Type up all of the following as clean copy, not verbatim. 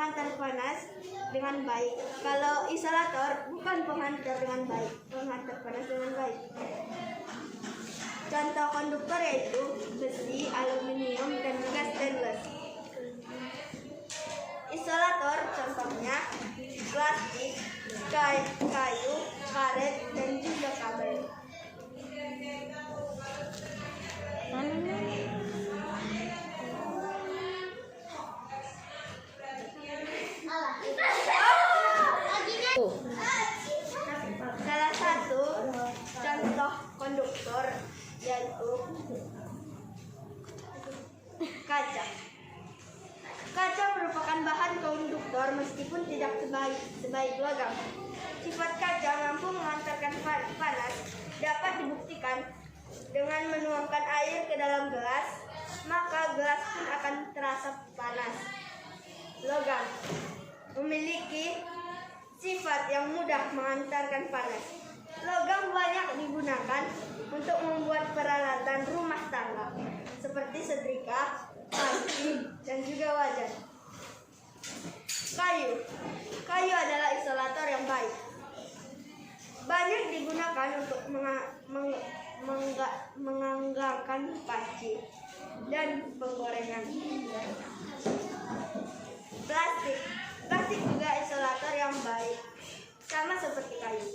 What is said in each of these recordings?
penghantar panas dengan baik. Kalau isolator bukan penghantar dengan baik, penghantar panas dengan baik. Contoh konduktor yaitu besi, aluminium, dan juga stainless. Isolator contohnya plastik, kayu, karet, dan juga kabel. Salah satu contoh konduktor yaitu kaca. Kaca merupakan bahan konduktor meskipun tidak sebaik logam. Sifat kaca mampu mengantarkan panas dapat dibuktikan dengan menuangkan air ke dalam gelas, maka gelas pun akan terasa panas. Logam memiliki sifat yang mudah mengantarkan panas. Logam banyak digunakan untuk membuat peralatan rumah tangga seperti setrika, panci, dan juga wajan. Kayu adalah isolator yang baik. Banyak digunakan untuk menganggarkan panci dan penggorengan. Plastik juga isolator yang baik, sama seperti kayu.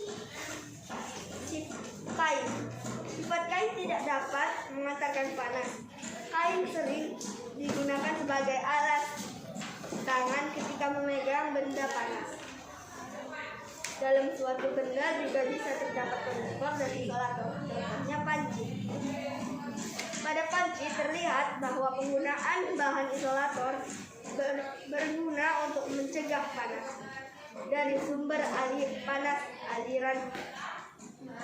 Sifat kain tidak dapat mengantarkan panas. Kain sering digunakan sebagai alat tangan ketika memegang benda panas. Dalam suatu benda juga bisa terdapat konduktor dan isolator, contohnya panci. Pada panci terlihat bahwa penggunaan bahan isolator berguna untuk mencegah panas dari sumber aliran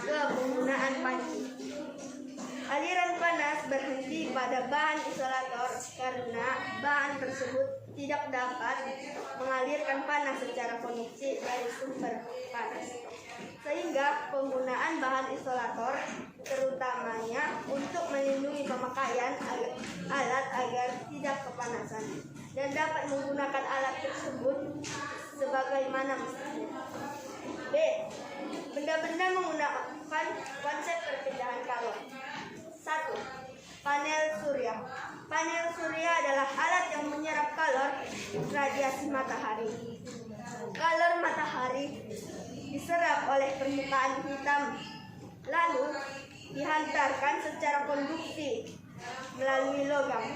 ke penggunaan panci. Aliran panas berhenti pada bahan isolator karena bahan tersebut tidak dapat mengalirkan panas secara konveksi dari sumber panas. Sehingga penggunaan bahan isolator terutamanya untuk melindungi pemakaian alat agar tidak kepanasan dan dapat menggunakan alat tersebut sebagaimana mestinya. B. Benda-benda menggunakan konsep perpindahan kalor. 1. Panel surya. Panel surya adalah alat yang menyerap kalor radiasi matahari. Kalor matahari diserap oleh permukaan hitam, lalu dihantarkan secara konduksi melalui logam.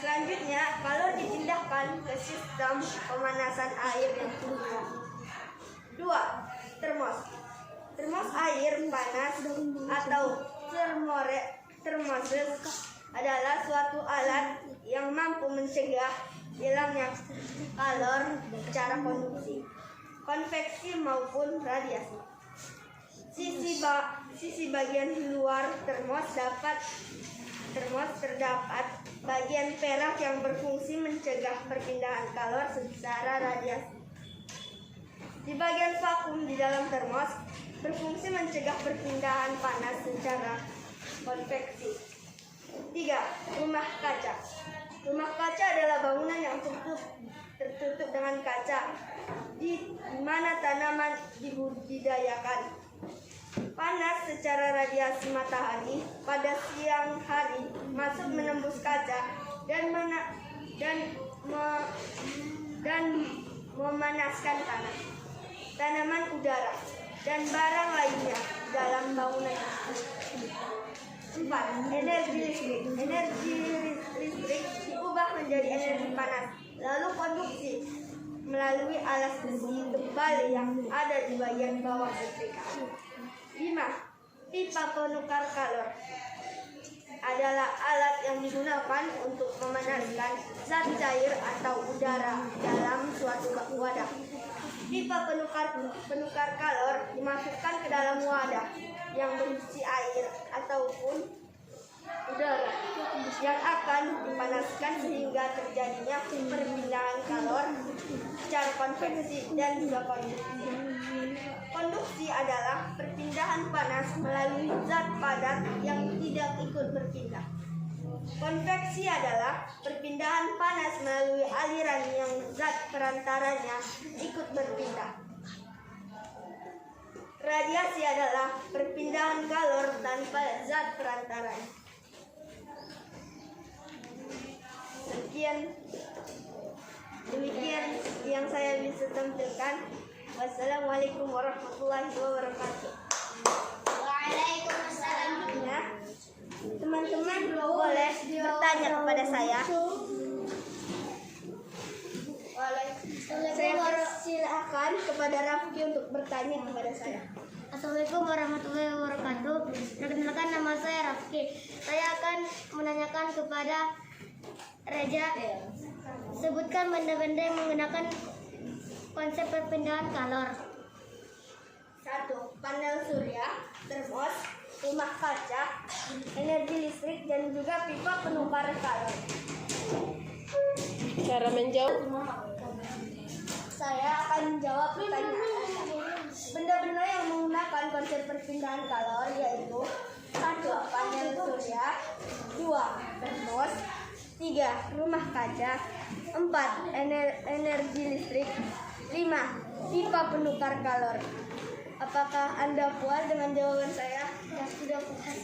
Selanjutnya, kalor dipindahkan ke sistem pemanasan air yang terbuka. 2. Termos. Termos air panas atau termoses adalah suatu alat yang mampu mencegah hilangnya kalor secara konduksi, konveksi maupun radiasi. Sisi bagian luar termos terdapat bagian perak yang berfungsi mencegah perpindahan kalor secara radiasi. Di bagian vakum di dalam termos berfungsi mencegah perpindahan panas secara konveksi. 3. Rumah kaca. Rumah kaca adalah bangunan yang tertutup dengan kaca di mana tanaman dibudidayakan. Panas secara radiasi matahari pada siang hari masuk menembus kaca dan memanaskan tanah, tanaman, udara, dan barang lainnya dalam bangunan. 4. Energi listrik. Energi listrik diubah menjadi energi panas, lalu konduksi melalui alas besi tebal yang ada di bagian bawah setrika. 5. Pipa penukar kalor adalah alat yang digunakan untuk memanaskan zat cair atau udara dalam suatu wadah. Pipa penukar kalor dimasukkan ke dalam wadah yang berisi air ataupun udara yang akan dipanaskan sehingga terjadinya perpindahan kalor secara konveksi dan juga konduksi. Konduksi adalah perpindahan panas melalui zat padat yang tidak ikut berpindah. Konveksi adalah perpindahan panas melalui aliran yang zat perantaranya ikut berpindah. Radiasi adalah perpindahan kalor tanpa zat perantaranya. Demikian yang saya bisa tampilkan. Wassalamualaikum warahmatullahi wabarakatuh. Waalaikumsalam. Ya, teman-teman boleh bertanya kepada saya. Saya persilakan kepada Rafki untuk bertanya kepada saya. Assalamualaikum warahmatullahi wabarakatuh. Perkenalkan, nama saya Rafki. Saya akan menanyakan kepada Reja. Sebutkan benda-benda yang menggunakan konsep perpindahan kalor. 1. Panel surya, termos, rumah kaca, energi listrik, dan juga pipa penukar kalor. Cara menjawab. Saya akan menjawab pertanyaan. Benda-benda yang menggunakan konsep perpindahan kalor yaitu 1. Panel surya, 2. termos, 3. rumah kaca, 4. Energi listrik, 5. pipa penukar kalor. Apakah Anda puas dengan jawaban saya? Ya, sudah puas.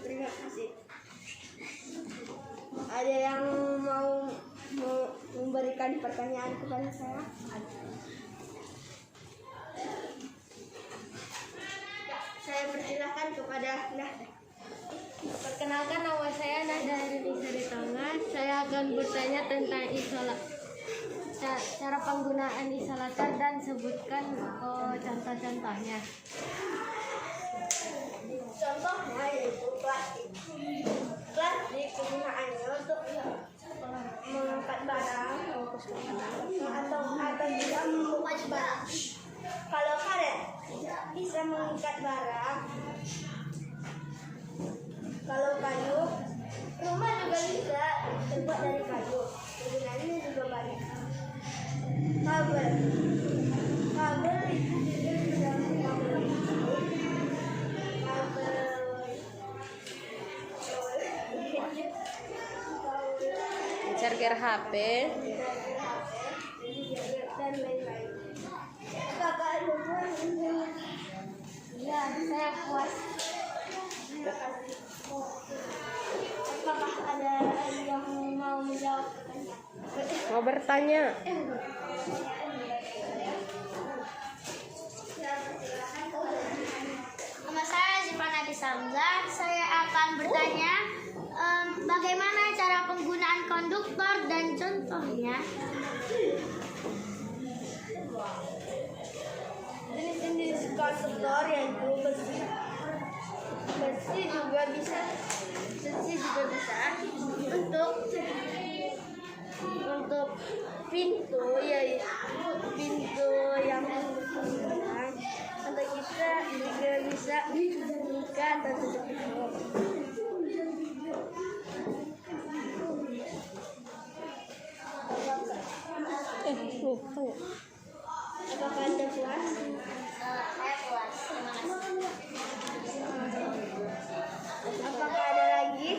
Terima kasih. Ada yang mau memberikan pertanyaan kepada saya? Saya persilahkan kepada Anda. Perkenalkan, nama saya Nada Indonesia di Tengah. Saya akan bertanya tentang cara penggunaan isolator dan sebutkan contoh-contohnya. Contohnya yaitu plastik. Plastik kegunaannya untuk mengangkat barang atau juga mengupas barang. Kalau karet bisa mengangkat barang. Kalau kayu, rumah juga bisa terbuat dari kayu. Kegunaannya juga banyak. Kabel itu juga kabel Charger HP. dan lain-lain. Apakah ada yang Ya, saya puas. Terima kasih. Apakah ada yang mau menjawab pertanyaan? Mau bertanya. Nama saya Zipan Adi Samzah. Saya akan bertanya bagaimana cara penggunaan konduktor dan contohnya. Jenis-jenis konduktor yaitu besi. Besi juga bisa untuk pintu, yaitu pintu yang menggunakan untuk kita juga bisa buka atau tutup pintu. Apakah Anda puas? Saya puas. Terima kasih. Apakah ada lagi?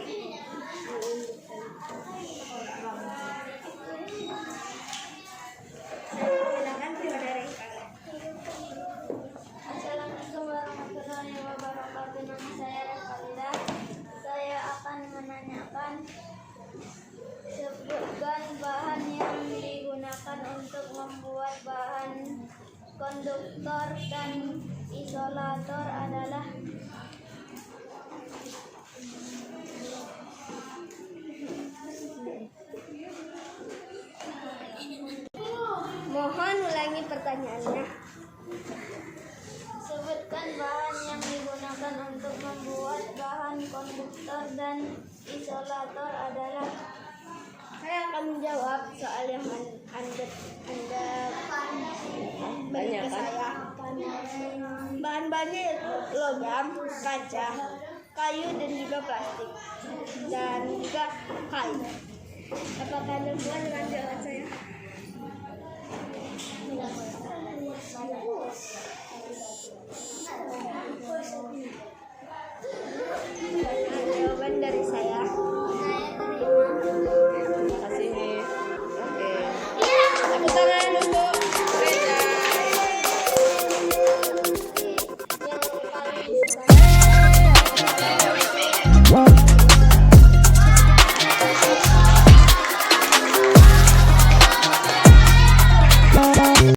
Saya silakan kepada Reka. Assalamualaikum warahmatullahi wabarakatuh. Nama saya Revalida. Saya akan menanyakan sebutkan bahan yang digunakan untuk membuat bahan konduktor dan isolator adalah. Mohon ulangi pertanyaannya. Sebutkan bahan yang digunakan untuk membuat bahan konduktor dan isolator adalah. Saya akan menjawab soal yang Anda beri ke saya. Bahan-bahannya yaitu logam, kaca, kayu, dan juga plastik, dan juga kain. Apakah Anda puas dengan jawaban saya?